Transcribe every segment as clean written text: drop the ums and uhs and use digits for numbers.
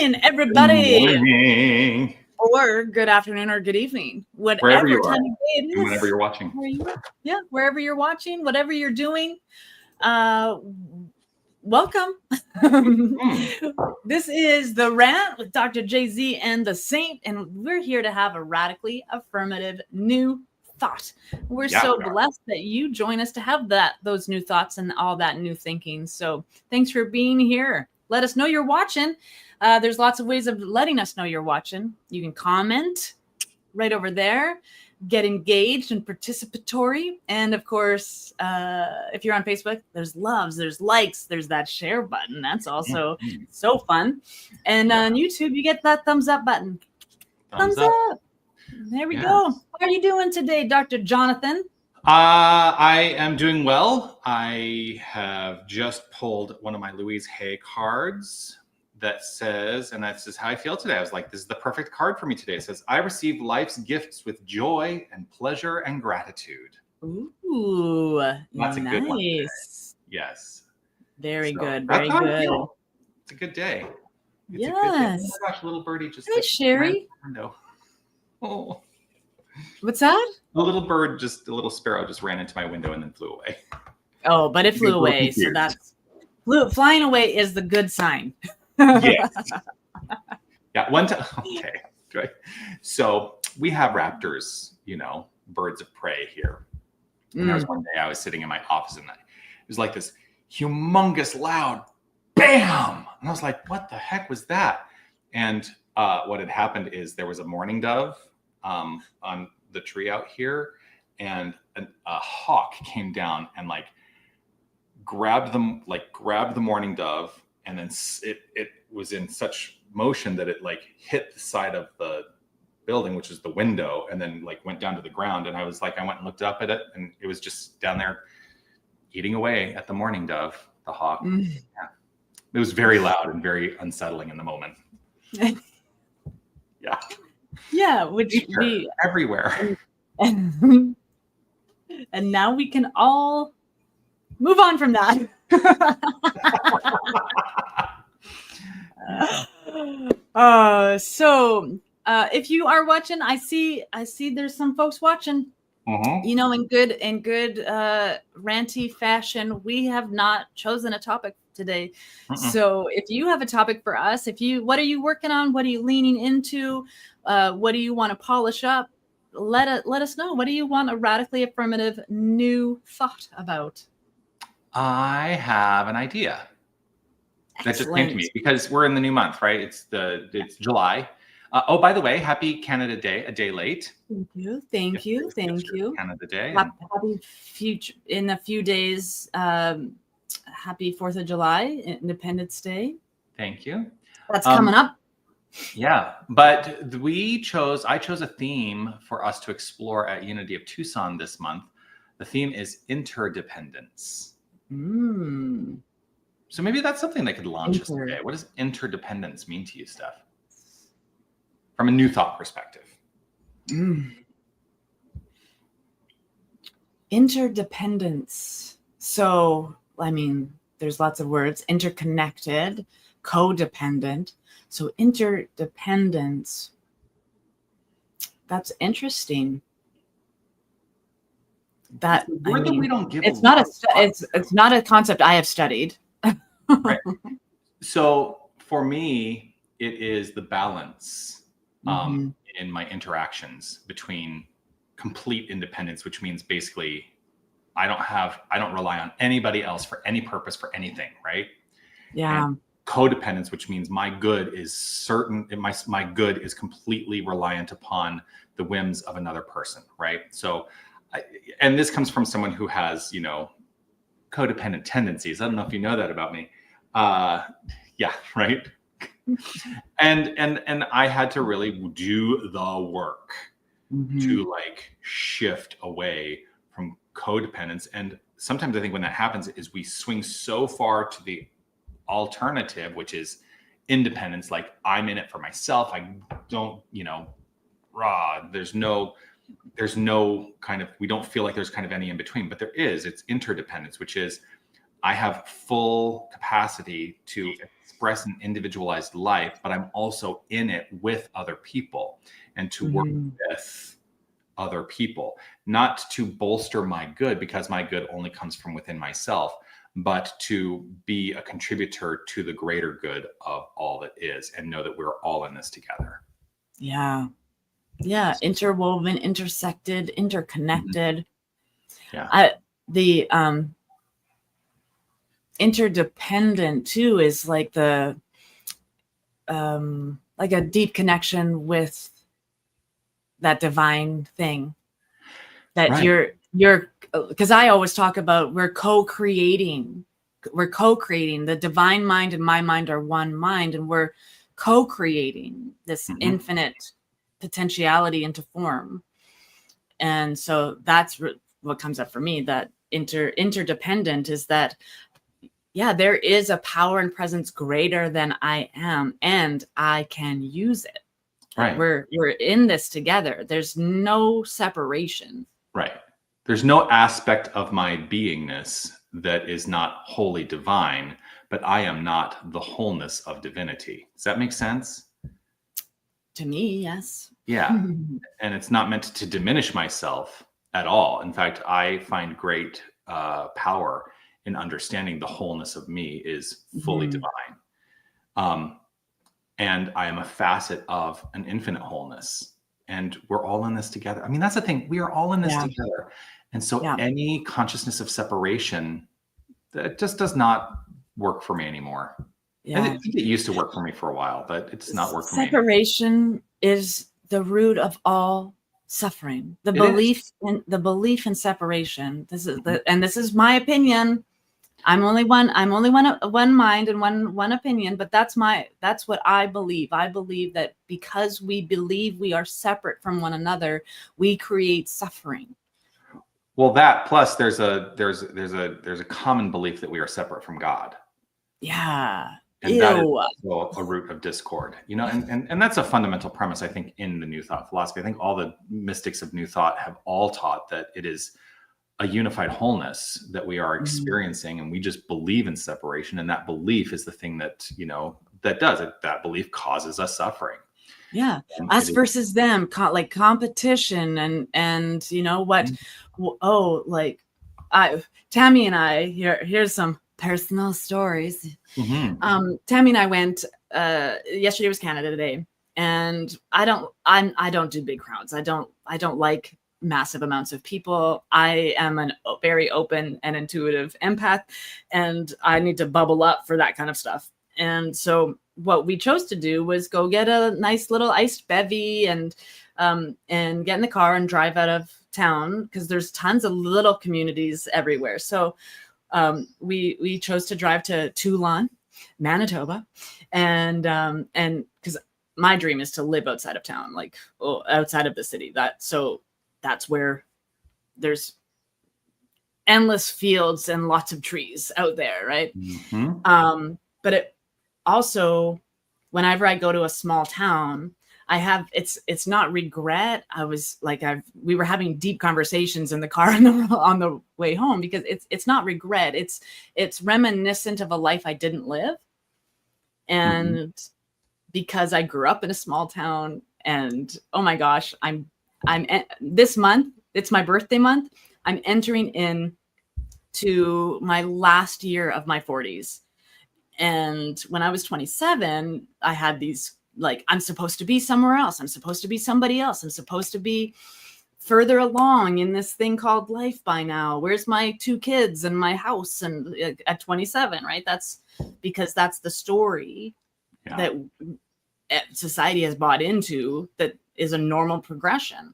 morning, everybody. Good morning. Or good afternoon or good evening. Wherever you time are, of day it is. and whenever you're watching. Wherever you're watching, whatever you're doing. Welcome. This is the RANT with Dr. Zenz and the Saint, and we're here to have a radically affirmative new thought. We're so blessed that you join us to have those new thoughts and all that new thinking. So thanks for being here. Let us know you're watching. There's lots of ways of letting us know you're watching. You can comment right over there, get engaged and participatory. And of course, if you're on Facebook, there's loves, there's likes, there's that share button. That's also so fun. And on YouTube, you get that thumbs up button. Thumbs up. There we go. How are you doing today, Dr. Jonathan? I am doing well. I have just pulled one of my Louise Hay cards that says, and that's just how I feel today. I was like, this is the perfect card for me today. It says, I receive life's gifts with joy and pleasure and gratitude. Ooh, that's nice. A good one today. Yes. Very good. Very good. It's a good day. Yes. A good day. Oh my gosh, little birdie just. Hey, Sherry. Oh. What's that? A little sparrow just ran into my window and then flew away. Oh, but it flew away. So flying away is the good sign. Yes. Yeah. One time. Okay. Right. So we have raptors, birds of prey here. And there was one day I was sitting in my office and it was like this humongous loud bam. And I was like, what the heck was that? And what had happened is there was a mourning dove on the tree out here, and a hawk came down and grabbed the mourning dove, and then it was in such motion that it hit the side of the building, which is the window, and then went down to the ground. And I went and looked up at it, and it was just down there eating away at the mourning dove, the hawk. Yeah. It was very loud and very unsettling in the moment. Yeah. Yeah, which we everywhere. And now we can all move on from that. So if you are watching, I see there's some folks watching. In good ranty fashion, we have not chosen a topic today. So if you have a topic for us, what are you working on? What are you leaning into? What do you want to polish up? Let us know. What do you want a radically affirmative new thought about? I have an idea. That just came to me because we're in the new month, right? It's July. Oh, by the way, happy Canada Day, a day late. Thank you. Canada Day. Happy future in a few days. Happy 4th of July, Independence Day. Thank you. That's coming up. Yeah, but I chose a theme for us to explore at Unity of Tucson this month. The theme is interdependence. So maybe that's something that could launch us today. What does interdependence mean to you, Steph? From a new thought perspective. Interdependence. So, there's lots of words. Interconnected, codependent. So interdependence. That's interesting. We don't give. It's not a concept I have studied. Right. So for me, it is the balance in my interactions between complete independence, which means basically I don't rely on anybody else for any purpose, for anything, right? Yeah. And codependence, which means my good is certain, my good is completely reliant upon the whims of another person, right? So, and this comes from someone who has, codependent tendencies. I don't know if you know that about me. Yeah, right. And I had to really do the work to shift away from codependence. And sometimes I think when that happens is we swing so far to the alternative, which is independence. I'm in it for myself. I don't, there's no kind of, we don't feel like there's kind of any in between, but there is. It's interdependence, which is I have full capacity to express an individualized life, but I'm also in it with other people and to work with other people, not to bolster my good because my good only comes from within myself, but to be a contributor to the greater good of all that is and know that we're all in this together. Yeah. Yeah. Interwoven, intersected, interconnected. Yeah. The interdependent too is like the like a deep connection with that divine thing that Right. you're because I always talk about we're co-creating the divine mind and my mind are one mind, and we're co-creating this infinite potentiality into form. And so that's what comes up for me, that interdependent is that, yeah, there is a power and presence greater than I am, and I can use it. Right. We're in this together. There's no separation. Right. There's no aspect of my beingness that is not wholly divine, but I am not the wholeness of divinity. Does that make sense? To me, yes. Yeah. And it's not meant to diminish myself at all. In fact, I find great power in understanding the wholeness of me is fully divine. And I am a facet of an infinite wholeness. And we're all in this together. I mean, that's the thing. We are all in this together. And so any consciousness of separation, that just does not work for me anymore. Yeah. And I think it used to work for me for a while, but it's not worked for me. Separation is the root of all suffering. The belief in separation. This is this is my opinion. I'm only one mind and one opinion, but that's what I believe. I believe that because we believe we are separate from one another, we create suffering. Well, that plus there's a common belief that we are separate from God. Yeah. And that is also a root of discord, you know, and that's a fundamental premise, I think, in the New Thought philosophy. I think all the mystics of New Thought have all taught that it is a unified wholeness that we are experiencing, and we just believe in separation, and that belief is the thing that, you know, that does it. That belief causes us suffering. Yeah, us versus them, like competition, and you know what? Like Tammy and I here's some personal stories. Tammy and I went. Yesterday was Canada Day, and I don't do big crowds. I don't like massive amounts of people. I am a very open and intuitive empath, and I need to bubble up for that kind of stuff. And so what we chose to do was go get a nice little iced bevy and get in the car and drive out of town, because there's tons of little communities everywhere. So we chose to drive to Tucson, Manitoba, and because my dream is to live outside of town, like outside of the city. That's where there's endless fields and lots of trees out there, right? But it also, whenever I go to a small town, it's not regret. We were having deep conversations in the car on the way home, because it's not regret. It's reminiscent of a life I didn't live. And because I grew up in a small town, and oh my gosh, I'm this month, it's my birthday month. I'm entering in to my last year of my 40s. And when I was 27, I had these, like, I'm supposed to be somewhere else. I'm supposed to be somebody else. I'm supposed to be further along in this thing called life by now. Where's my 2 kids and my house? And at 27, right? That's because that's the story that society has bought into, that is a normal progression.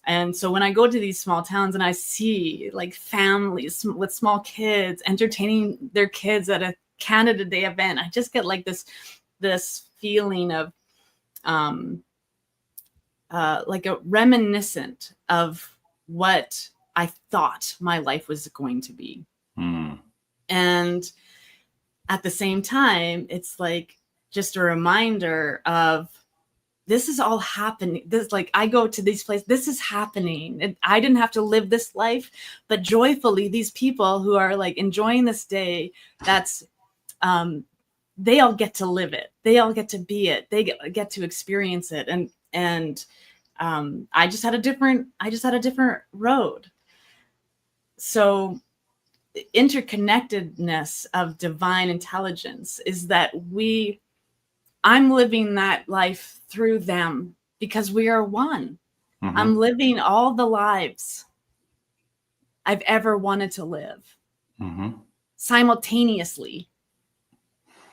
And so when I go to these small towns and I see like families with small kids entertaining their kids at a Canada Day event, I just get like this feeling of like a reminiscent of what I thought my life was going to be. And at the same time, it's like just a reminder of this is all happening. This, like, I go to these places, this is happening. And I didn't have to live this life, but joyfully, these people who are like enjoying this day, that's, they all get to live it. They all get to be it. They get to experience it. And I just had a different road. So interconnectedness of divine intelligence is that I'm living that life through them because we are one. Mm-hmm. I'm living all the lives I've ever wanted to live simultaneously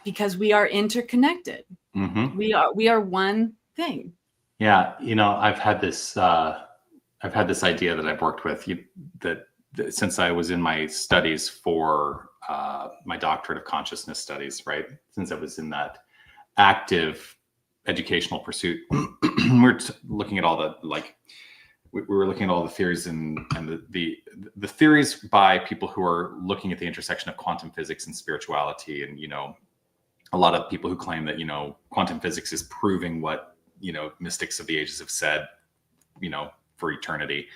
because we are interconnected. Mm-hmm. We are one thing. Yeah. I've had this idea that I've worked with that since I was in my studies for my doctorate of consciousness studies, right? Since I was in that active educational pursuit, we're looking at all the, like, we were looking at all the theories and the theories by people who are looking at the intersection of quantum physics and spirituality. And, a lot of people who claim that, quantum physics is proving what, mystics of the ages have said, for eternity.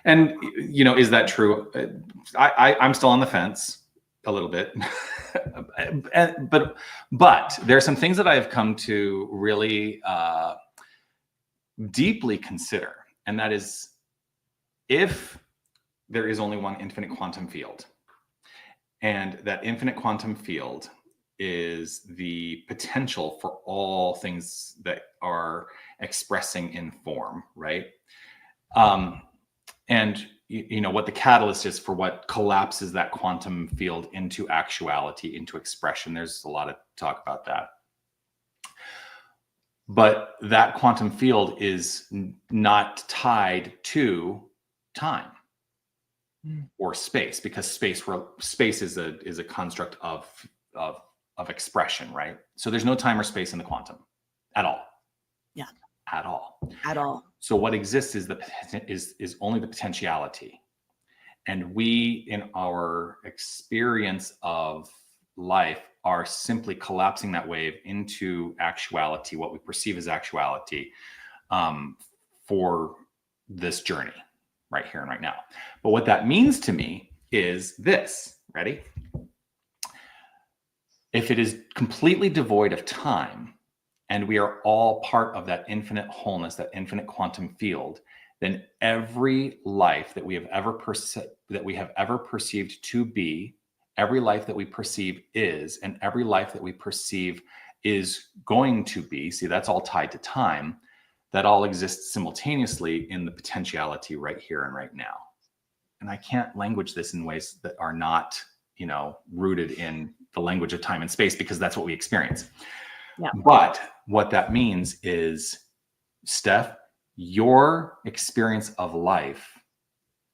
And, is that true? I'm still on the fence a little bit, but there are some things that I've come to really deeply consider. And that is, if there is only one infinite quantum field, and that infinite quantum field is the potential for all things that are expressing in form, right? And what the catalyst is for what collapses that quantum field into actuality, into expression. There's a lot of talk about that. But that quantum field is not tied to time or space, because space is a construct of expression, right? So there's no time or space in the quantum at all. Yeah. At all. At all. So what exists is only the potentiality. And we, in our experience of life, are simply collapsing that wave into actuality, what we perceive as actuality, for this journey right here and right now. But what that means to me is this. Ready? If it is completely devoid of time, and we are all part of that infinite wholeness, that infinite quantum field, then every life that we have ever perceived to be, every life that we perceive is, and every life that we perceive is going to be, see, that's all tied to time, that all exists simultaneously in the potentiality right here and right now. And I can't language this in ways that are not, rooted in the language of time and space, because that's what we experience. Yeah. But what that means is, Steph, your experience of life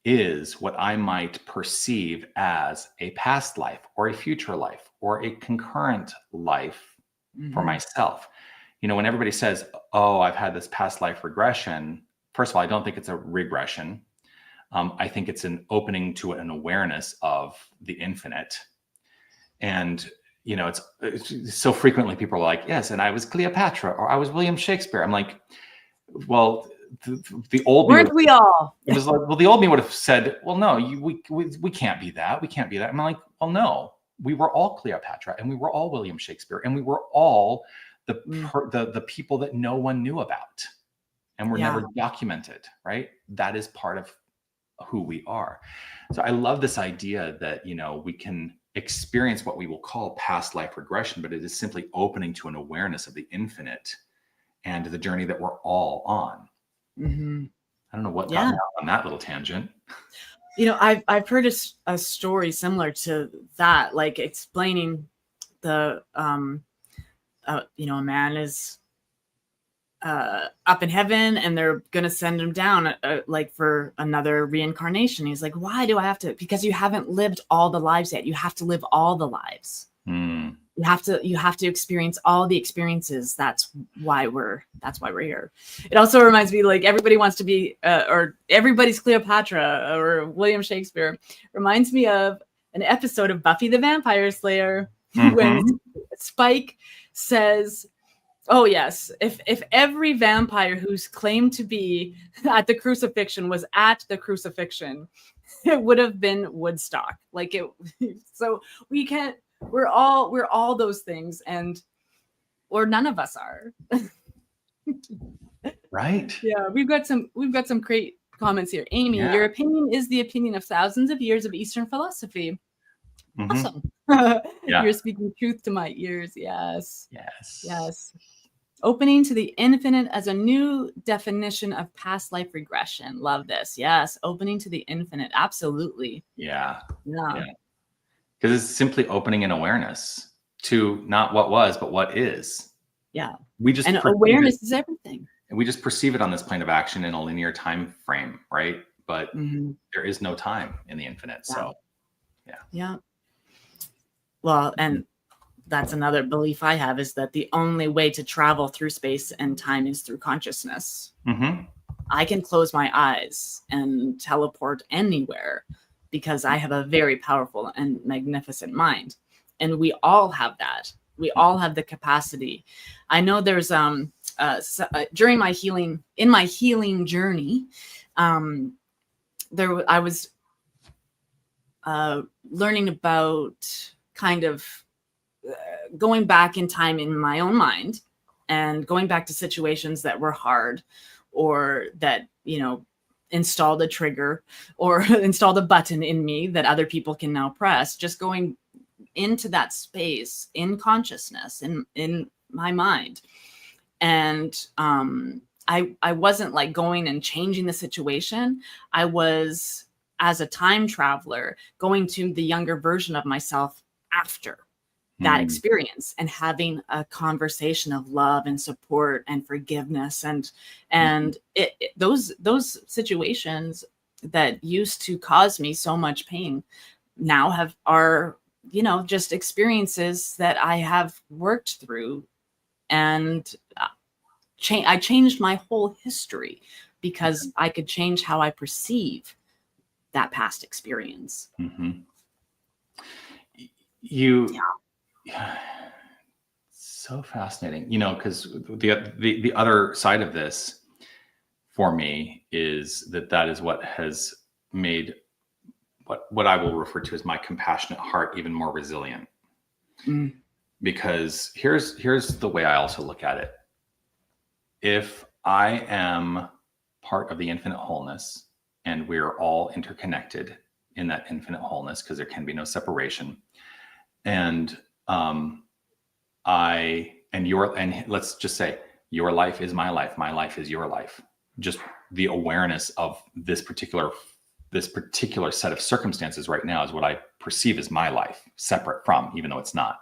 is what I might perceive as a past life or a future life or a concurrent life for myself. When everybody says, oh, I've had this past life regression, first of all, I don't think it's a regression. I think it's an opening to an awareness of the infinite. And it's so frequently people are like, yes, and I was Cleopatra, or I was William Shakespeare. I'm like, well, the old me weren't we all? It was like, well, the old me would have said, well, no, we can't be that. We can't be that. I'm like, well, no, we were all Cleopatra, and we were all William Shakespeare, and we were all the people that no one knew about, and were never documented. Right? That is part of who we are. So I love this idea that we can experience what we will call past life regression, but it is simply opening to an awareness of the infinite and the journey that we're all on. I don't know what got me on that little tangent. I've heard a story similar to that, like explaining the a man is up in heaven, and they're gonna send him down like for another reincarnation. He's like, why do I have to? Because you haven't lived all the lives yet. You have to live all the lives. You have to experience all the experiences. That's why we're here. It also reminds me, like, everybody wants to be or everybody's Cleopatra or William Shakespeare. Reminds me of an episode of Buffy the Vampire Slayer when Spike says, Oh yes. If every vampire who's claimed to be at the crucifixion was at the crucifixion, it would have been Woodstock. Like it. So we can't. We're all those things, or none of us are. Right. Yeah, we've got some great comments here. Amy, your opinion is the opinion of thousands of years of Eastern philosophy. Mm-hmm. Awesome. You're speaking truth to my ears. Yes. Opening to the infinite as a new definition of past life regression. Love this. Yes. Opening to the infinite. Absolutely. Yeah. Because it's simply opening an awareness to not what was, but what is. Yeah. And awareness is everything. And we just perceive it on this plane of action in a linear time frame, right? But there is no time in the infinite. So, yeah. Well, and that's another belief I have, is that the only way to travel through space and time is through consciousness. Mm-hmm. I can close my eyes and teleport anywhere because I have a very powerful and magnificent mind. And we all have that. We all have the capacity. I know there's during my healing journey, I was learning about kind of going back in time in my own mind and going back to situations that were hard, or that, installed a trigger or installed a button in me that other people can now press. Just going into that space in consciousness, in my mind. And I wasn't like going and changing the situation. I was, as a time traveler, going to the younger version of myself after that experience and having a conversation of love and support and forgiveness. And those situations that used to cause me so much pain now are just experiences that I have worked through. And I changed my whole history because I could change how I perceive that past experience. Mm-hmm. So fascinating, because the other side of this for me is that is what has made what I will refer to as my compassionate heart even more resilient. Because here's the way I also look at it. If I am part of the infinite wholeness, and we're all interconnected in that infinite wholeness, because there can be no separation, and let's just say your life is my life is your life. Just the awareness of this particular set of circumstances right now is what I perceive as my life, separate from, even though it's not.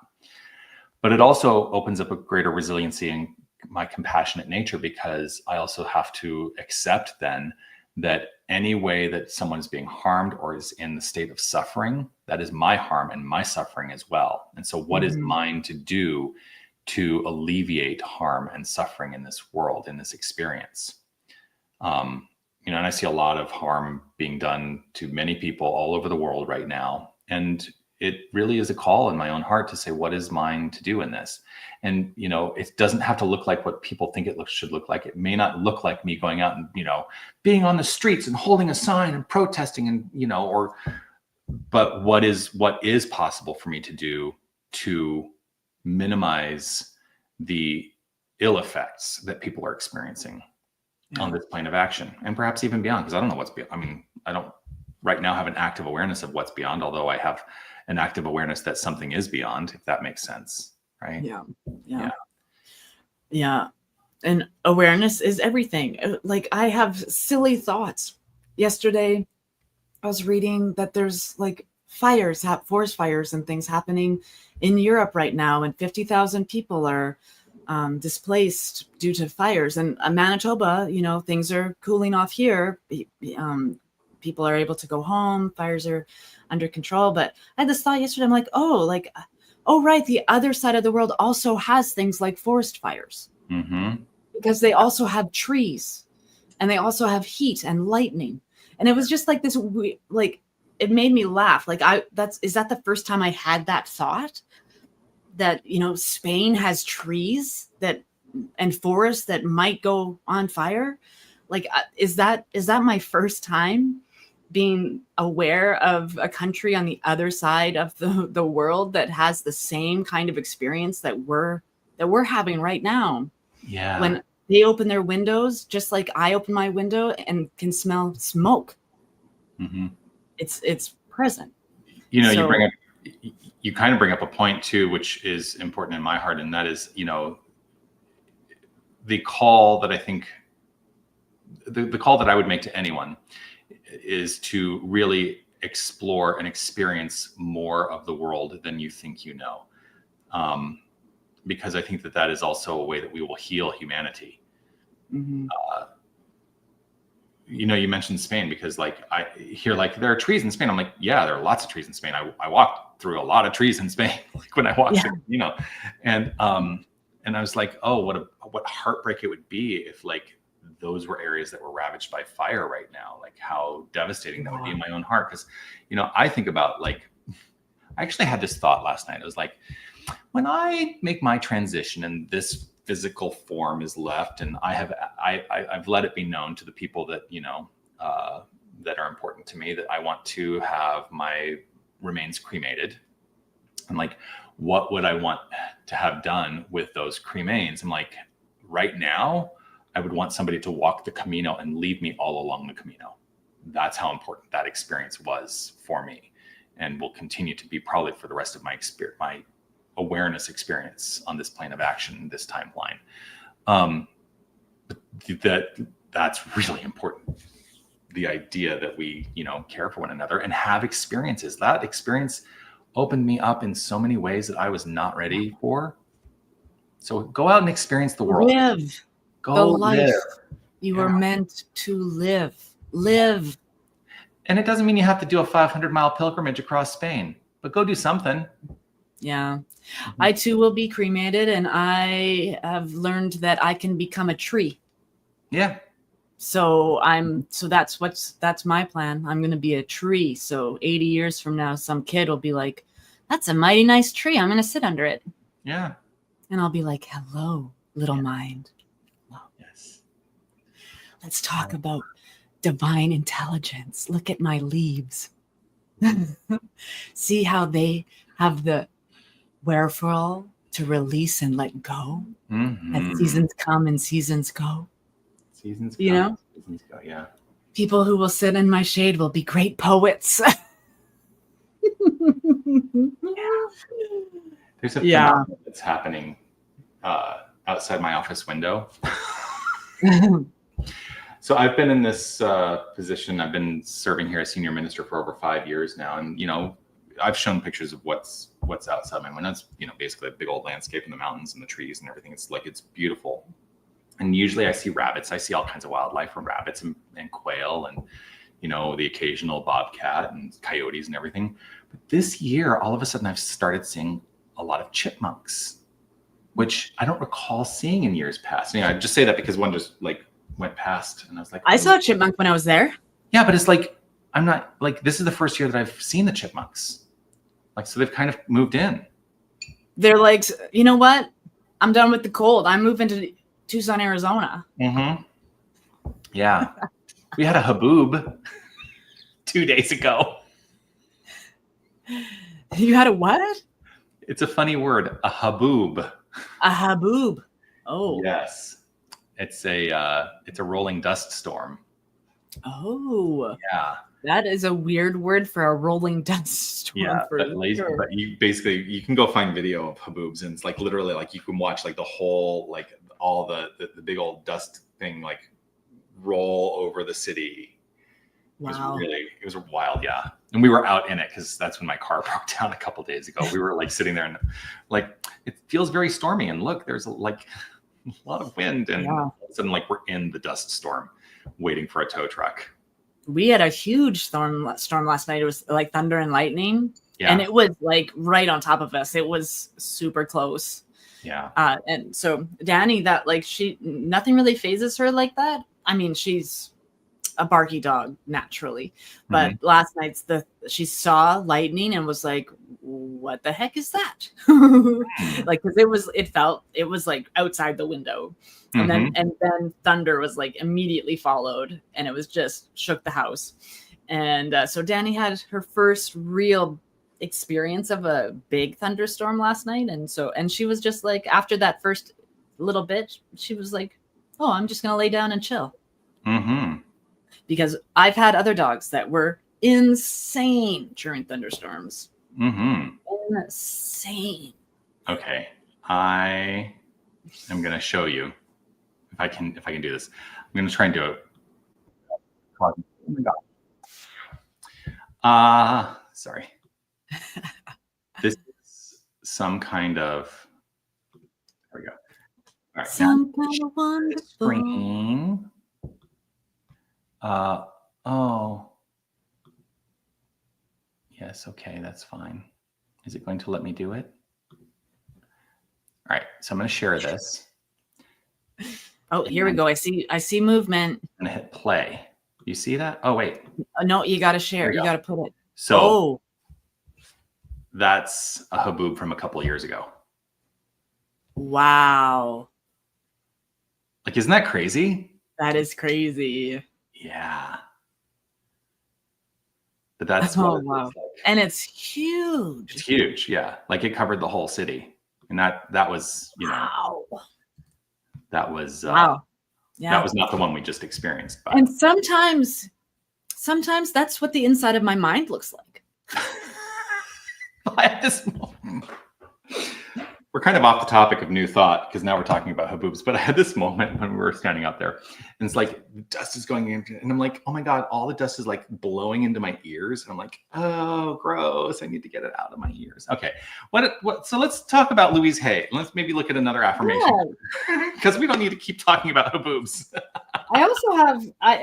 But it also opens up a greater resiliency in my compassionate nature, because I also have to accept then that any way that someone is being harmed or is in the state of suffering, that is my harm and my suffering as well. And so what is mine to do to alleviate harm and suffering in this world, in this experience? And I see a lot of harm being done to many people all over the world right now. And it really is a call in my own heart to say, what is mine to do in this? And, it doesn't have to look like what people think it should look like. It may not look like me going out and, being on the streets and holding a sign and protesting and, but what is possible for me to do to minimize the ill effects that people are experiencing on this plane of action, and perhaps even beyond, because I don't know what's beyond. I mean, I don't right now have an active awareness of what's beyond, although I have an active awareness that something is beyond, if that makes sense. Right. Yeah. And awareness is everything. Like, I have silly thoughts. Yesterday, I was reading that there's like forest fires and things happening in Europe right now, and 50,000 people are displaced due to fires. And Manitoba, things are cooling off here. People are able to go home. Fires are under control. But I had this thought yesterday. I'm like, oh, right. The other side of the world also has things like forest fires, because they also have trees, and they also have heat and lightning. And it was just like this, it made me laugh. Like, is that the first time I had that thought that, Spain has trees that and forests that might go on fire. Like, is that my first time being aware of a country on the other side of the world that has the same kind of experience that we're having right now? Yeah. When they open their windows, just like I open my window and can smell smoke. Mm-hmm. It's present. You know, you kind of bring up a point too, which is important in my heart. And that is, you know, the call that I think the call that I would make to anyone is to really explore and experience more of the world than you think you know. Because I think that is also a way that we will heal humanity. Mm-hmm. You know, you mentioned Spain, because like I hear like there are trees in Spain. I'm like, yeah, there are lots of trees in Spain. I walked through a lot of trees in Spain, like when I walked, you know, and I was like, oh, what heartbreak it would be if like those were areas that were ravaged by fire right now. Like how devastating that would be in my own heart. Because, you know, I think about like, I actually had this thought last night. It was like, when I make my transition and this physical form is left, and I've let it be known to the people that, you know, that are important to me, that I want to have my remains cremated. And like, what would I want to have done with those cremains? I'm like, right now, I would want somebody to walk the Camino and leave me all along the Camino. That's how important that experience was for me, and will continue to be probably for the rest of my experience, my awareness experience on this plane of action, this timeline. That's really important. The idea that we, you know, care for one another and have experiences. That experience opened me up in so many ways that I was not ready for. So go out and experience the world. Live the life you are meant to live. Live. And it doesn't mean you have to do a 500-mile pilgrimage across Spain, but go do something. Yeah. Mm-hmm. I too will be cremated, and I have learned that I can become a tree. Yeah. So that's my plan. I'm going to be a tree. So 80 years from now, some kid will be like, that's a mighty nice tree. I'm going to sit under it. Yeah. And I'll be like, hello, little mind. Hello. Yes. Let's talk about divine intelligence. Look at my leaves. See how they have the wherewithal to release and let go. Mm-hmm. As seasons come and seasons go. Seasons come, you know? Seasons go, yeah. People who will sit in my shade will be great poets. There's a phenomenon that's happening outside my office window. So I've been in this position. I've been serving here as senior minister for over 5 years now. And, you know, I've shown pictures of what's outside my window. It's, you know, basically a big old landscape in the mountains and the trees and everything. It's like, it's beautiful. And usually I see rabbits. I see all kinds of wildlife, from rabbits and quail and, you know, the occasional bobcat and coyotes and everything. But this year, all of a sudden, I've started seeing a lot of chipmunks, which I don't recall seeing in years past. You know, I just say that because one just like went past, and I was like, I saw a chipmunk when I was there. Yeah, but it's like, I'm not like, this is the first year that I've seen the chipmunks. Like, so they've kind of moved in. They're like, you know what? I'm done with the cold. I'm moving to Tucson, Arizona. Mm-hmm. Yeah. We had a haboob 2 days ago. You had a what? It's a funny word, a haboob. A haboob. Oh. Yes. It's a rolling dust storm. Oh. Yeah. That is a weird word for a rolling dust storm. Yeah, but you can go find video of haboobs, and it's like literally like you can watch like the whole, like all the big old dust thing like roll over the city. Wow. It was wild. Yeah. And we were out in it because that's when my car broke down a couple days ago. We were like sitting there and like, it feels very stormy, and look, there's like a lot of wind, and all of a sudden like we're in the dust storm waiting for a tow truck. We had a huge storm last night. It was like thunder and lightning. Yeah. And it was like right on top of us. It was super close. Yeah. And so Danny, that like nothing really phases her like that. I mean, she's a barky dog naturally, but last night's she saw lightning and was like, what the heck is that? Like, because it was like outside the window, and then thunder was like immediately followed, and it was just shook the house. And so Danny had her first real experience of a big thunderstorm last night, and she was just like, after that first little bit, she was like, oh, I'm just gonna lay down and chill. Because I've had other dogs that were insane during thunderstorms. Insane. Okay, I am gonna show you if I can do this. I'm gonna try and do it. Oh my God. Sorry. This is some kind of. There we go. All right. Some kind of wonderful. Screen. Oh. Yes. Okay. That's fine. Is it going to let me do it? All right. So I'm going to share this. Oh, here we go. I see movement. I'm going to hit play. You see that? Oh, wait. No, you got to share. You got to put it. So that's a haboob from a couple of years ago. Wow. Like, isn't that crazy? That is crazy. Yeah. But that's wow. Like. And it's huge. It's huge, yeah. Like it covered the whole city. And that was, wow. That was wow. Yeah. That was not the one we just experienced. But. And sometimes that's what the inside of my mind looks like. At this moment, we're kind of off the topic of new thought because now we're talking about haboobs. But I had this moment when we were standing out there, and it's like dust is going into, and I'm like, oh my God, all the dust is like blowing into my ears, and I'm like, oh, gross! I need to get it out of my ears. Okay, what? So let's talk about Louise Hay. Let's maybe look at another affirmation because we don't need to keep talking about haboobs. I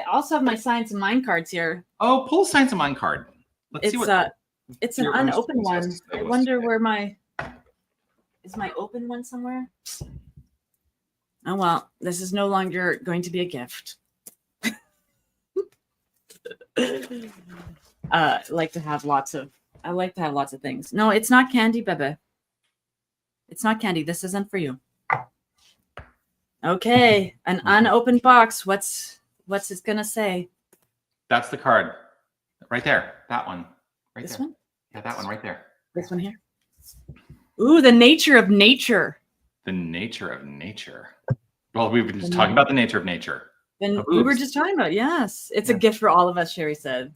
also have my Science of Mind cards here. Oh, pull a Science of Mind card. Let's see what. It's an unopened one. I wonder where is my open one somewhere? Oh, well, this is no longer going to be a gift. I like to have lots of things. No, it's not candy, Bebe. It's not candy. This isn't for you. Okay, an unopened box. What's it gonna say? That's the card. Right there. That one. Right this there. One? Yeah, that one right there. This one here. Ooh, the nature of nature. The nature of nature. Well, we've been just talking about the nature of nature. And we were just talking about, yes. It's a gift for all of us, Sherry said.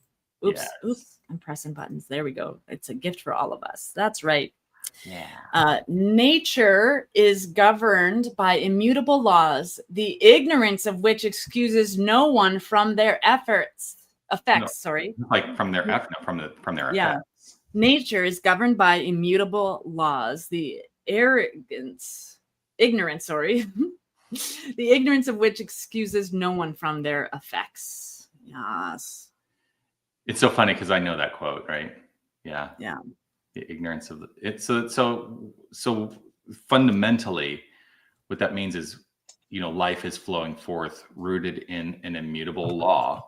Oops. Yes. Oops. I'm pressing buttons. There we go. It's a gift for all of us. That's right. Yeah. Nature is governed by immutable laws, the ignorance of which excuses no one from their effects. Like from their from their effects. Nature is governed by immutable laws, the ignorance, the ignorance of which excuses no one from their effects. Yes. It's so funny because I know that quote, right? Yeah. Yeah. The ignorance of it. So fundamentally, what that means is, life is flowing forth, rooted in an immutable law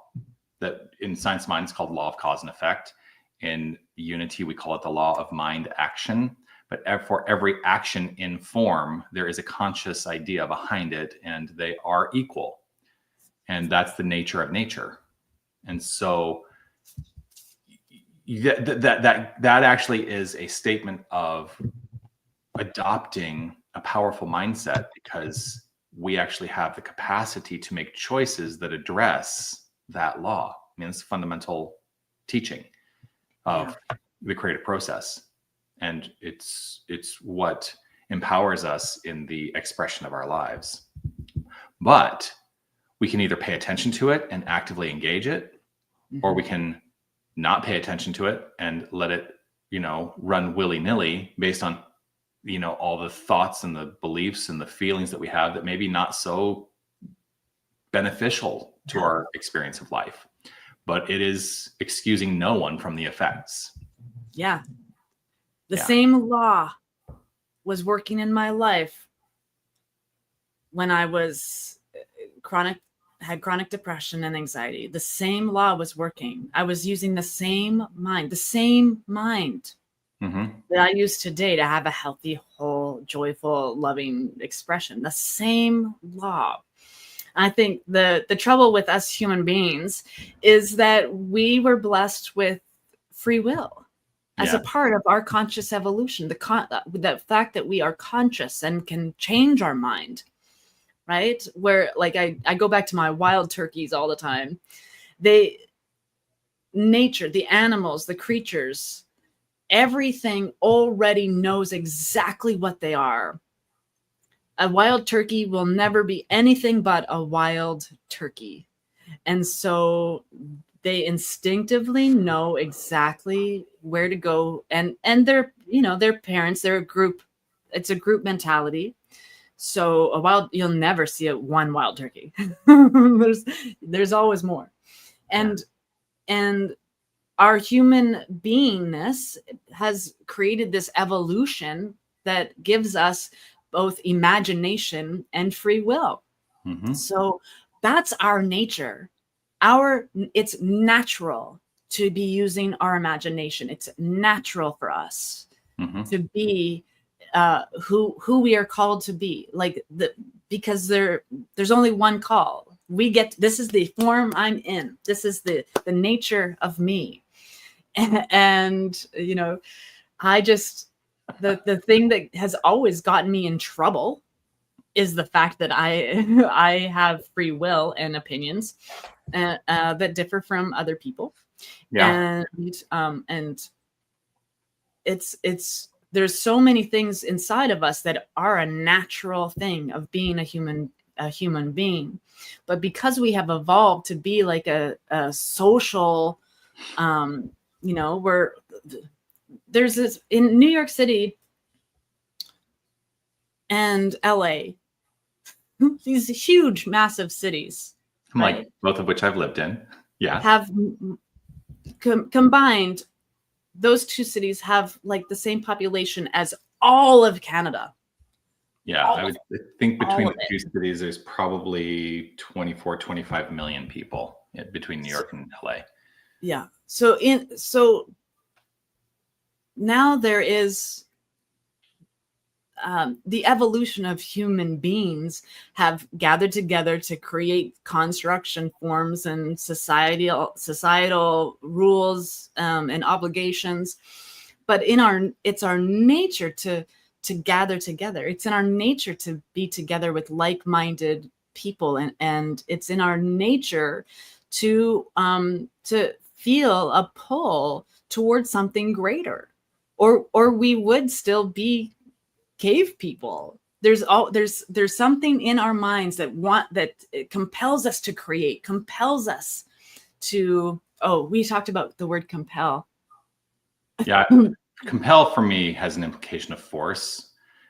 that in science of mind is called law of cause and effect. In unity, we call it the law of mind action. But for every action in form, there is a conscious idea behind it, and they are equal. And that's the nature of nature. And so that actually is a statement of adopting a powerful mindset, because we actually have the capacity to make choices that address that law. I mean, it's a fundamental teaching of the creative process, and it's what empowers us in the expression of our lives. But we can either pay attention to it and actively engage it, or we can not pay attention to it and let it, run willy-nilly based on, all the thoughts and the beliefs and the feelings that we have that maybe not so beneficial to our experience of life. But it is excusing no one from the effects. Yeah. The same law was working in my life when I was chronic had chronic depression and anxiety, the same law was working. I was using the same mind that I use today to have a healthy, whole, joyful, loving expression. The same law. I think the trouble with us human beings is that we were blessed with free will as a part of our conscious evolution. The fact that we are conscious and can change our mind, right? Where like I go back to my wild turkeys all the time. Nature, the animals, the creatures, everything already knows exactly what they are. A wild turkey will never be anything but a wild turkey. And so they instinctively know exactly where to go. And they're, their parents, they're a group. It's a group mentality. So you'll never see one wild turkey. there's always more. And our human beingness has created this evolution that gives us both imagination and free will. So that's our nature. It's natural to be using our imagination. It's natural for us to be who we are called to be. Because there's only one call. This is the form I'm in. This is the nature of me. And I just the thing that has always gotten me in trouble is the fact that I have free will and opinions that differ from other people. And it's there's so many things inside of us that are a natural thing of being a human being, but because we have evolved to be like a social, there's this in New York City and LA, these huge, massive cities, right? Like both of which I've lived in. Yeah. Have combined, those two cities have like the same population as all of Canada. Yeah, I would think between the two cities, there's probably 24, 25 million people between New York and LA. Yeah. So now there is the evolution of human beings have gathered together to create construction forms and societal rules and obligations. But it's our nature to gather together. It's in our nature to be together with like-minded people, and it's in our nature to feel a pull towards something greater, or we would still be cave people. There's something in our minds that it compels us to create, compels us to. Oh, we talked about the word compel. Yeah. Compel for me has an implication of force.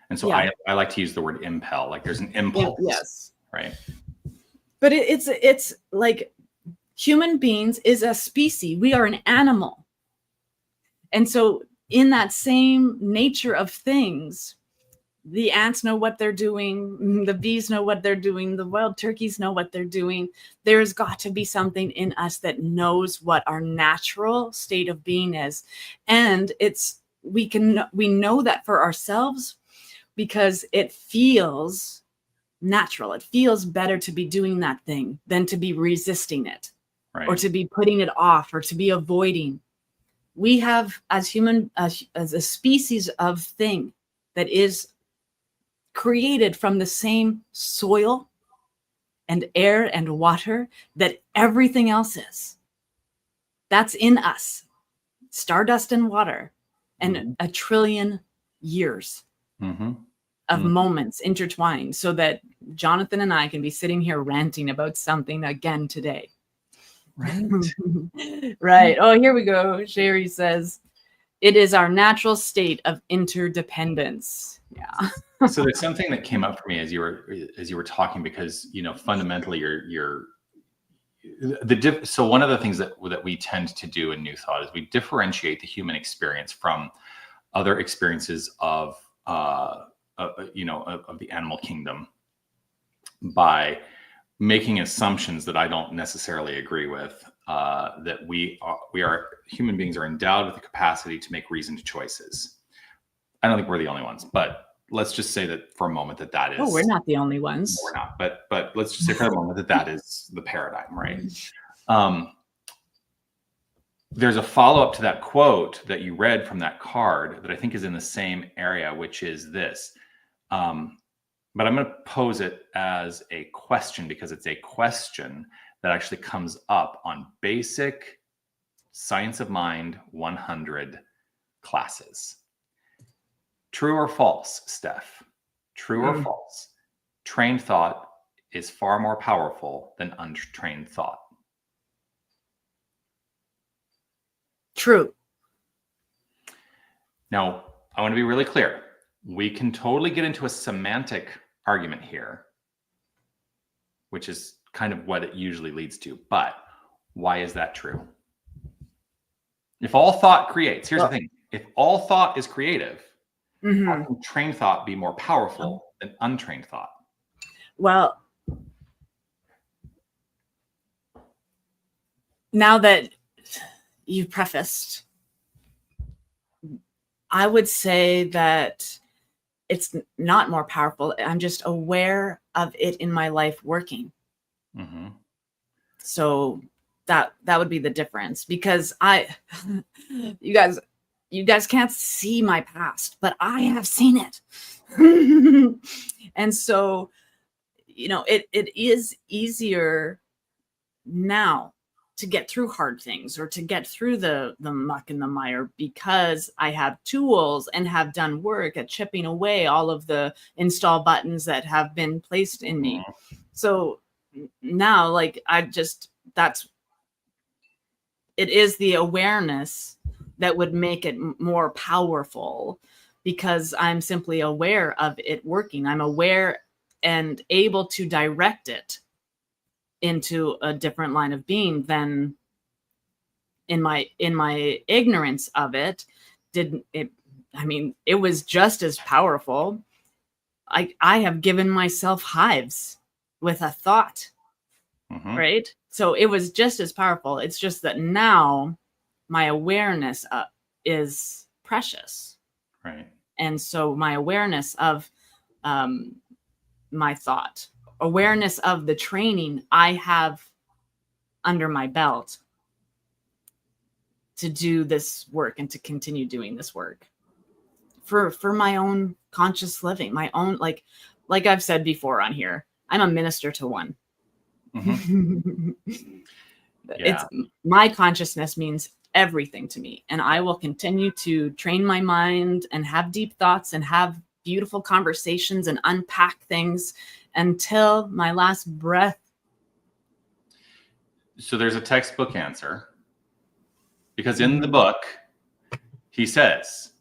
And so I like to use the word impel, like there's an impulse. Yes. Right. But it's like human beings is a species. We are an animal. And so in that same nature of things, the ants know what they're doing. The bees know what they're doing. The wild turkeys know what they're doing. There's got to be something in us that knows what our natural state of being is. And we know that for ourselves because it feels natural. It feels better to be doing that thing than to be resisting it, right, or to be putting it off or to be avoiding. We have as a species of thing that is created from the same soil and air and water that everything else is. That's in us. Stardust and water and a trillion years of moments intertwined so that Jonathan and I can be sitting here ranting about something again today. Right. Right. Oh, here we go. Sherry says, it is our natural state of interdependence. Yeah. So there's something that came up for me as you were talking, because fundamentally so one of the things that we tend to do in New Thought is we differentiate the human experience from other experiences of the animal kingdom by making assumptions that I don't necessarily agree with, that we are human beings are endowed with the capacity to make reasoned choices. I don't think we're the only ones, but let's just say that for a moment that is. Oh, we're not the only ones. We're not, but let's just say for a moment that is the paradigm, right? There's a follow-up to that quote that you read from that card that I think is in the same area, which is this. But I'm going to pose it as a question because it's a question that actually comes up on basic Science of Mind 100 classes. True or false, Steph? True or false? Trained thought is far more powerful than untrained thought. True. Now, I want to be really clear. We can totally get into a semantic argument here, which is kind of what it usually leads to. But why is that true? If all thought creates, here's the thing. If all thought is creative, how can trained thought be more powerful than untrained thought? Well, now that you've prefaced, I would say that it's not more powerful. I'm just aware of it in my life working. So that would be the difference, because you guys can't see my past, but I have seen it. And so, it is easier now to get through hard things or to get through the muck and the mire, because I have tools and have done work at chipping away all of the install buttons that have been placed in me. So now, it is the awareness that would make it more powerful, because I'm simply aware of it working. I'm aware and able to direct it into a different line of being than in my ignorance of it. It was just as powerful. I have given myself hives with a thought, right? So it was just as powerful. It's just that now my awareness is precious. Right. And so my awareness of my thought, awareness of the training I have under my belt to do this work and to continue doing this work for my own conscious living, my own, like I've said before on here, I'm a minister to one. It's my consciousness means everything to me, and I will continue to train my mind and have deep thoughts and have beautiful conversations and unpack things until my last breath. So there's a textbook answer, because in the book he says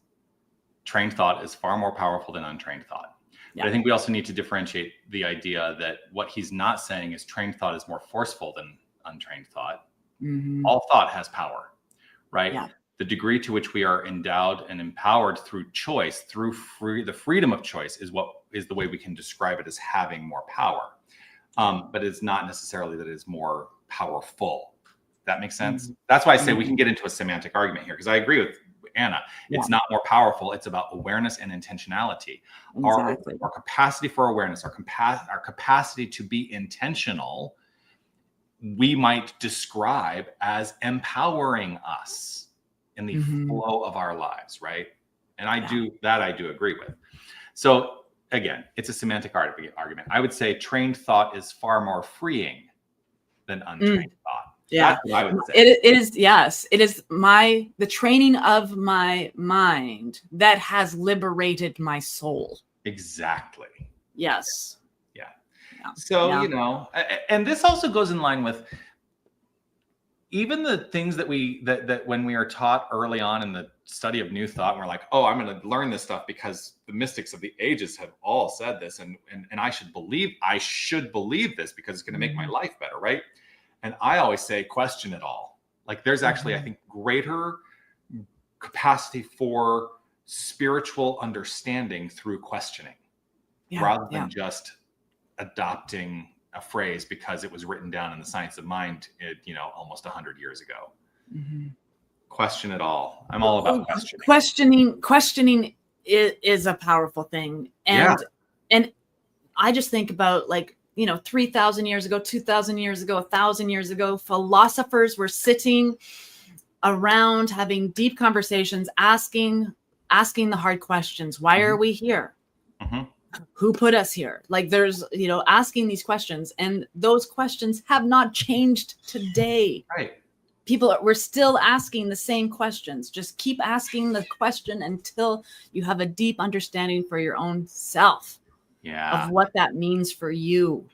trained thought is far more powerful than untrained thought. But I think we also need to differentiate the idea that what he's not saying is trained thought is more forceful than untrained thought. All thought has power, right? Yeah. The degree to which we are endowed and empowered through choice, through the freedom of choice, is the way we can describe it as having more power. But it's not necessarily that it is more powerful. That makes sense? That's why I say we can get into a semantic argument here, because I agree with Anna. It's not more powerful. It's about awareness and intentionality. Exactly. Our capacity for awareness, our capacity to be intentional, we might describe as empowering us in the flow of our lives, right? And I do agree with. So again, it's a semantic argument. I would say trained thought is far more freeing than untrained thought. Yeah, that's what I would say. It is. Yes, it is the training of my mind that has liberated my soul. Exactly. Yes. Yeah. So, and this also goes in line with even the things that that when we are taught early on in the study of New Thought, we're like, oh, I'm going to learn this stuff because the mystics of the ages have all said this, and I should believe this because it's going to make my life better, right? And I always say, question it all. Like, there's actually, I think, greater capacity for spiritual understanding through questioning, rather than just adopting a phrase because it was written down in the science of mind, almost 100 years ago. Mm-hmm. Question it all. I'm all about questioning. Questioning is a powerful thing. And I just think about 3,000 years ago, 2,000 years ago, 1,000 years ago, philosophers were sitting around having deep conversations, asking the hard questions. Why are we here? Mm-hmm. Who put us here? There's, asking these questions, and those questions have not changed today. Right. We're still asking the same questions. Just keep asking the question until you have a deep understanding for your own self of what that means for you.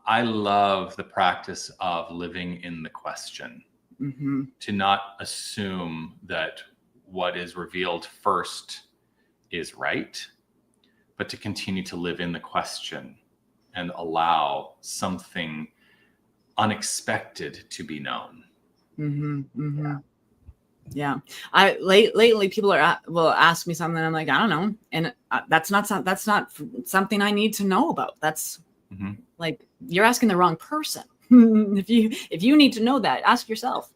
I love the practice of living in the question, to not assume that what is revealed first is right, but to continue to live in the question and allow something unexpected to be known. Yeah. Lately people will ask me something. I'm like, I don't know. And that's not something I need to know about. That's you're asking the wrong person. If you need to know that, ask yourself.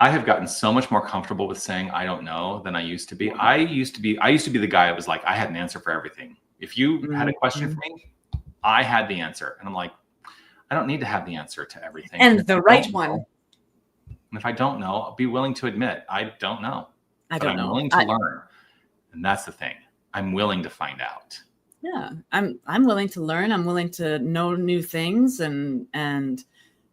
I have gotten so much more comfortable with saying I don't know than I used to be. I used to be the guy that was like, I had an answer for everything. If you had a question for me, I had the answer. And I'm like, I don't need to have the answer to everything. And the right one. And if I don't know, I'll be willing to admit I don't know. But I'm willing to learn. And that's the thing. I'm willing to find out. Yeah, I'm willing to learn. I'm willing to know new things. And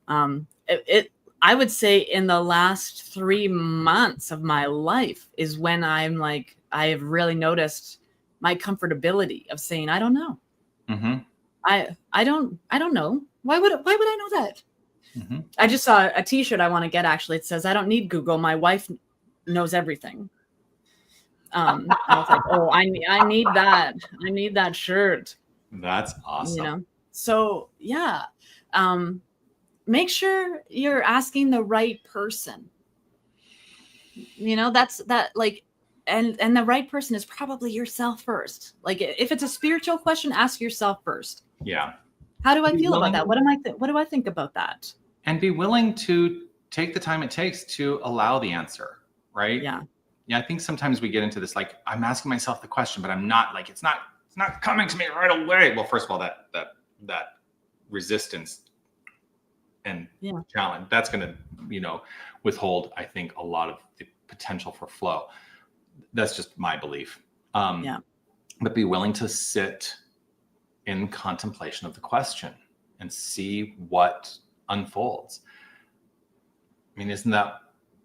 I would say in the last 3 months of my life is when I have really noticed my comfortability of saying, I don't know. I don't know. Why would I know that? I just saw a t-shirt I want to get. Actually, it says, I don't need Google. My wife knows everything. I was like, oh, I need that. I need that shirt. That's awesome. So yeah. Make sure you're asking the right person. And the right person is probably yourself first. If it's a spiritual question, ask yourself first. Yeah. How do I feel about that? What do I think about that? And be willing to take the time it takes to allow the answer, right? Yeah. Yeah, I think sometimes we get into this, I'm asking myself the question, but I'm not, it's not coming to me right away. Well, first of all, that resistance and challenge, that's going to, withhold, I think, a lot of the potential for flow. That's just my belief. But be willing to sit in contemplation of the question and see what unfolds. I mean, isn't that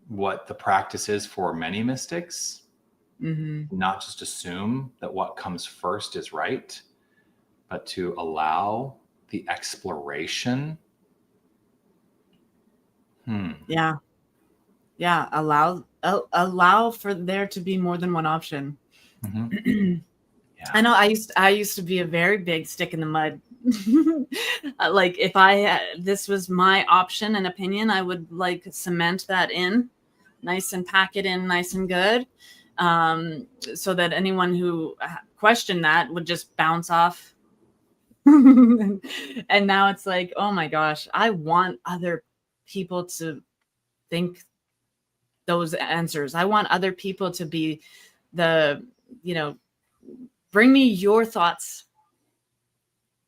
what the practice is for many mystics? Not just assume that what comes first is right, but to allow the exploration. Yeah. Allow for there to be more than one option. I know I used to be a very big stick in the mud. If this was my option and opinion, I would cement that in nice and pack it in nice and good. So that anyone who questioned that would just bounce off. And now it's like, oh my gosh, I want other people to think those answers. I want other people to be bring me your thoughts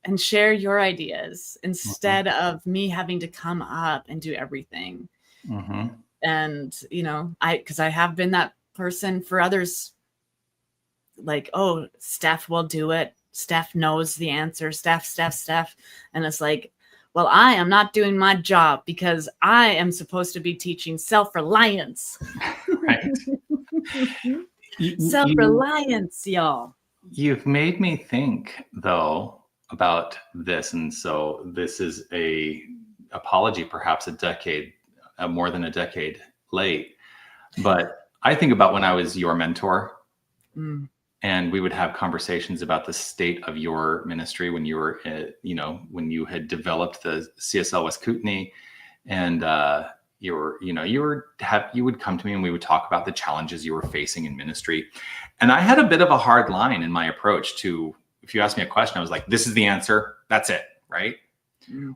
and share your ideas instead of me having to come up and do everything. And, because I have been that person for others, oh, Steph will do it. Steph knows the answer. Steph. And it's like, well, I am not doing my job because I am supposed to be teaching self-reliance. Right. Self-reliance, y'all. You've made me think, though, about this. And so this is a apology, perhaps more than a decade late. But I think about when I was your mentor and we would have conversations about the state of your ministry when you were, when you had developed the CSL West Kootenai, and you would come to me and we would talk about the challenges you were facing in ministry. And I had a bit of a hard line in my approach to, if you ask me a question, I was like, this is the answer. That's it. Right.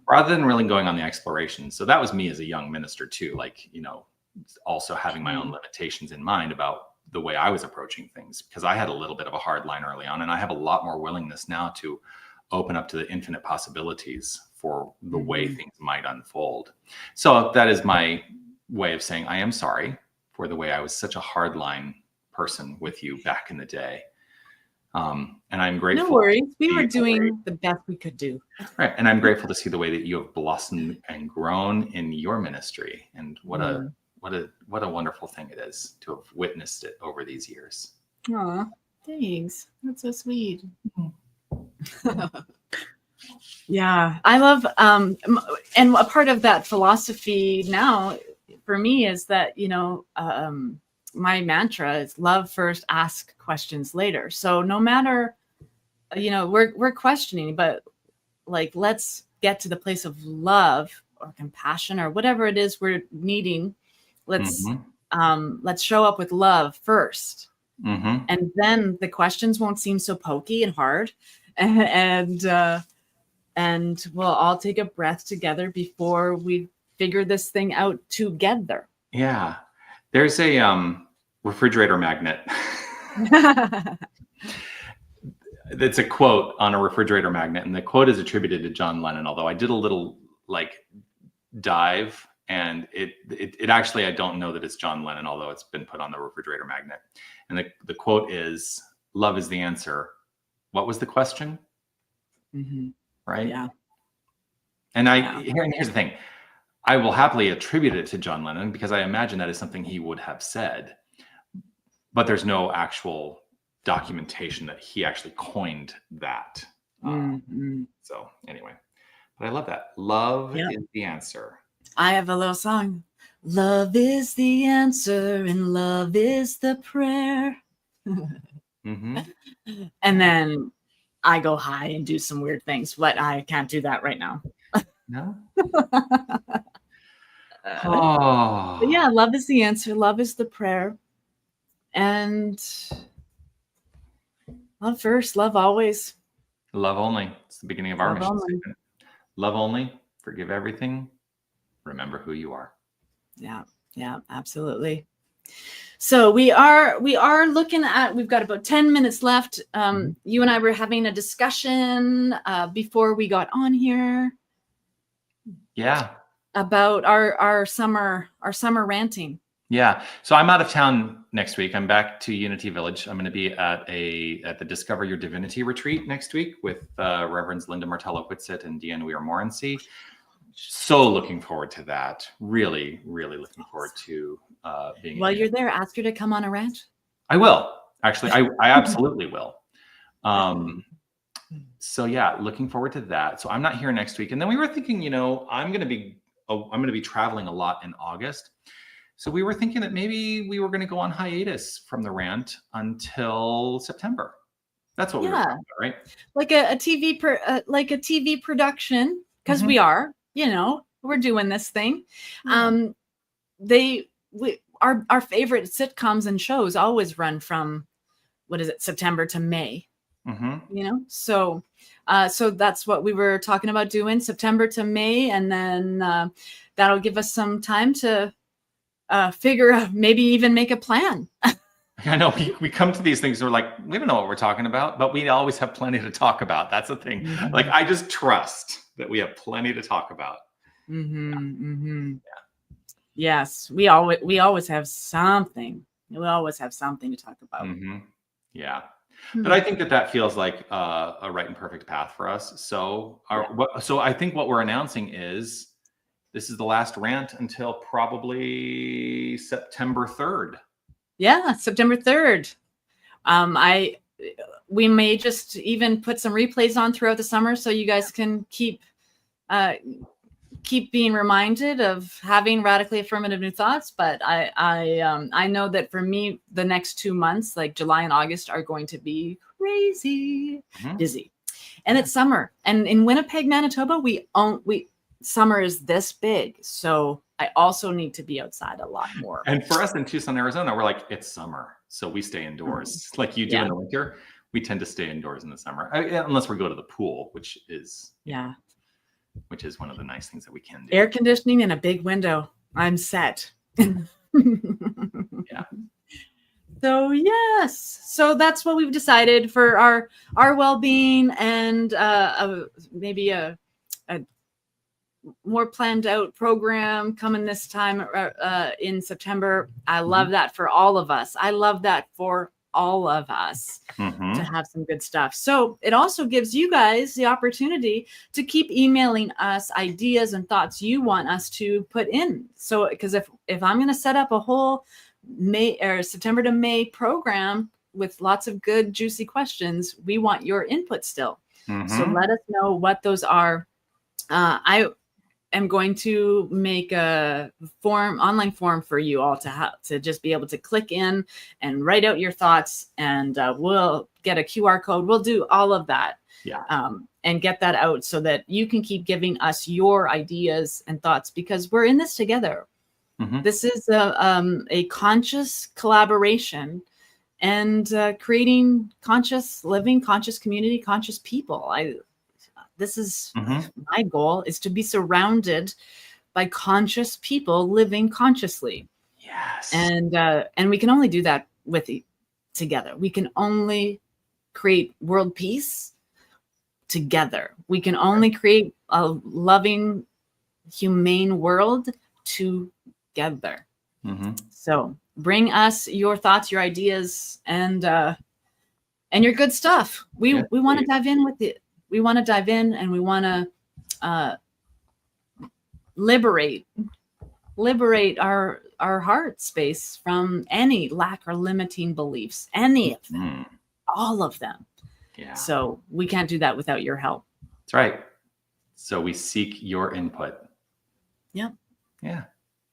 rather than really going on the exploration. So that was me as a young minister too, like, also having my own limitations in mind about the way I was approaching things, because I had a little bit of a hard line early on, and I have a lot more willingness now to open up to the infinite possibilities for the way things might unfold. So that is my way of saying I am sorry for the way I was such a hardline person with you back in the day. And I'm grateful. No worries. We were doing the best we could do. Right. And I'm grateful to see the way that you have blossomed and grown in your ministry. And what a wonderful thing it is to have witnessed it over these years. Aw, thanks. That's so sweet. Yeah, I love, and a part of that philosophy now for me is that, my mantra is love first, ask questions later. So no matter, we're questioning, but like, let's get to the place of love or compassion or whatever it is we're needing. Let's show up with love first. And then the questions won't seem so pokey and hard. And we'll all take a breath together before we figure this thing out together. Yeah. There's a refrigerator magnet. It's a quote on a refrigerator magnet, and the quote is attributed to John Lennon, although I did a little dive, and it actually, I don't know that it's John Lennon, although it's been put on the refrigerator magnet. And the quote is, "Love is the answer. What was the question?" Right? Yeah. And here's the thing. I will happily attribute it to John Lennon because I imagine that is something he would have said, but there's no actual documentation that he actually coined that. So anyway, but I love that. Love is the answer. I have a little song. Love is the answer and love is the prayer. And then I go high and do some weird things, but I can't do that right now. No. But yeah, love is the answer. Love is the prayer. And love first, love always. Love only. It's the beginning of our mission statement. Love only, forgive everything, remember who you are. Yeah, absolutely. So we are looking at, we've got about 10 minutes left. You and I were having a discussion before we got on here. Yeah. About our summer ranting. Yeah. So I'm out of town next week. I'm back to Unity Village. I'm going to be at the Discover Your Divinity retreat next week with Reverends Linda Martello-Whitsitt and Deanne Weir-Morency. So looking forward to that. Really, really looking forward to being. While you're there, ask her to come on a rant. I will. Actually, I absolutely will. So yeah, looking forward to that. So I'm not here next week. And then we were thinking, I'm going to be traveling a lot in August. So we were thinking that maybe we were going to go on hiatus from the rant until September. That's what we were talking about, right? Like a TV production, because we are, we're doing this thing. Our favorite sitcoms and shows always run from, September to May. So that's what we were talking about doing, September to May, and then that'll give us some time to figure out, maybe even make a plan. I know we come to these things, we're like, we don't know what we're talking about, but we always have plenty to talk about. That's the thing. Like, I just trust that we have plenty to talk about. Yes, we always have something. We always have something to talk about. Yeah. But I think that feels like a right and perfect path for us. So I think what we're announcing is this is the last rant until probably September 3rd. Yeah, September 3rd. We may just even put some replays on throughout the summer so you guys can keep being reminded of having radically affirmative new thoughts. But I know that for me, the next 2 months, like July and August, are going to be crazy busy. And it's summer. And in Winnipeg, Manitoba, summer is this big. So I also need to be outside a lot more. And for us in Tucson, Arizona, we're like, it's summer. So we stay indoors like you do in the winter. We tend to stay indoors in the summer, unless we go to the pool, which is which is one of the nice things that we can do. Air conditioning and a big window. I'm set. Yeah. So yes, so that's what we've decided for our well-being, and maybe a more planned out program coming this time in September. I love that for all of us. I love that for all of us to have some good stuff. So it also gives you guys the opportunity to keep emailing us ideas and thoughts you want us to put in. So because if I'm going to set up a whole May or September to May program with lots of good juicy questions, we want your input still. So let us know what those are. I am going to make a online form for you all to just be able to click in and write out your thoughts, and we'll get a QR code. We'll do all of that. Yeah. And get that out so that you can keep giving us your ideas and thoughts, because we're in this together. This is a conscious collaboration and creating conscious living, conscious community, conscious people. This is my goal, is to be surrounded by conscious people living consciously. Yes. And we can only do that together. We can only create world peace together. We can only create a loving, humane world together. So bring us your thoughts, your ideas, and your good stuff. We want to dive in with it. We want to dive in, and we want to liberate our heart space from any lack or limiting beliefs, any of them, all of them. Yeah. So we can't do that without your help. That's right. So we seek your input. Yep. Yeah.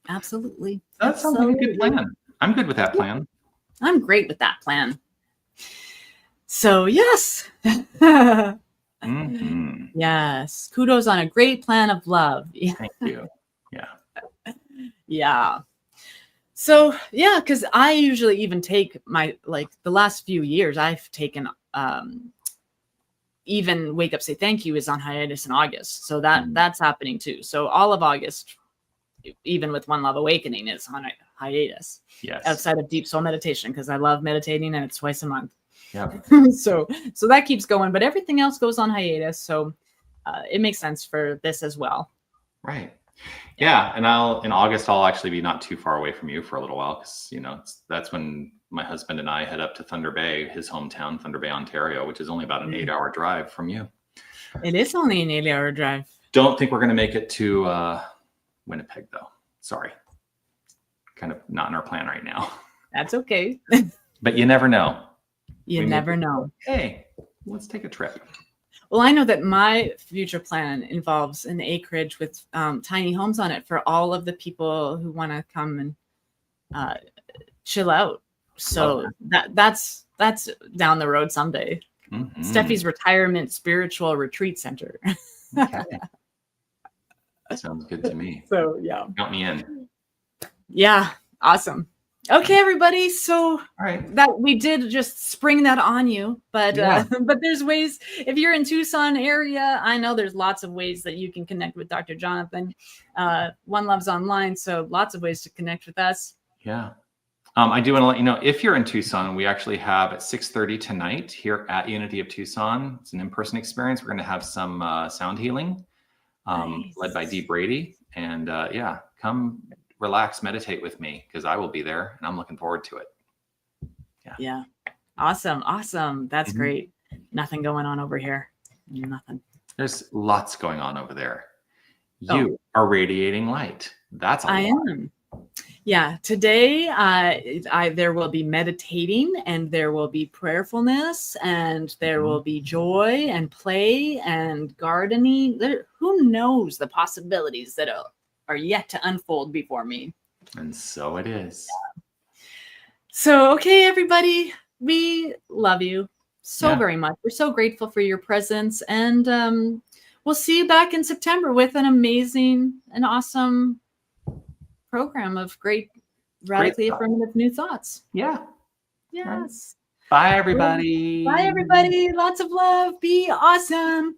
Absolutely. That sounds like a good plan. I'm good with that plan. I'm great with that plan. So yes. Yes. Kudos on a great plan of love. Thank you. Yeah. Yeah. So yeah, because I usually even take the last few years I've taken even Wake Up Say Thank You is on hiatus in August. So that's happening too. So all of August, even with One Love Awakening, is on a hiatus. Yes. Outside of deep soul meditation, because I love meditating and it's twice a month. Yeah. So that keeps going, but everything else goes on hiatus. So it makes sense for this as well. Right. Yeah. And in August, I'll actually be not too far away from you for a little while, because, that's when my husband and I head up to Thunder Bay, his hometown, Thunder Bay, Ontario, which is only about an 8-hour drive from you. It is only an 8-hour drive. Don't think we're going to make it to Winnipeg, though. Sorry. Kind of not in our plan right now. That's okay. But you never know. You never know. Hey, let's take a trip. Well, I know that my future plan involves an acreage with tiny homes on it for all of the people who want to come and chill out. So that's down the road someday. Steffi's retirement spiritual retreat center. Okay. Sounds good to me. So yeah. Count me in. Yeah. Awesome. Okay, everybody. So all right, that we did just spring that on you, but there's ways. If you're in Tucson area, I know there's lots of ways that you can connect with Dr. Jonathan. One Love's online, so lots of ways to connect with us. Yeah. I do want to let you know, if you're in Tucson, we actually have at 6:30 tonight here at Unity of Tucson. It's an in-person experience. We're going to have some sound healing led by Dee Brady, and come relax, meditate with me, because I will be there and I'm looking forward to it. Yeah. Awesome. That's great. Nothing going on over here. Nothing. There's lots going on over there. You are radiating light. That's all. I am. Yeah. Today, there will be meditating, and there will be prayerfulness, and there will be joy and play and gardening. Who knows the possibilities that are yet to unfold before me. And so it is. Yeah. So, okay, everybody, we love you so very much. We're so grateful for your presence, and we'll see you back in September with an amazing and awesome program of great radically affirmative new thoughts. Yeah. Yes. Bye, everybody. Bye, everybody. Lots of love. Be awesome.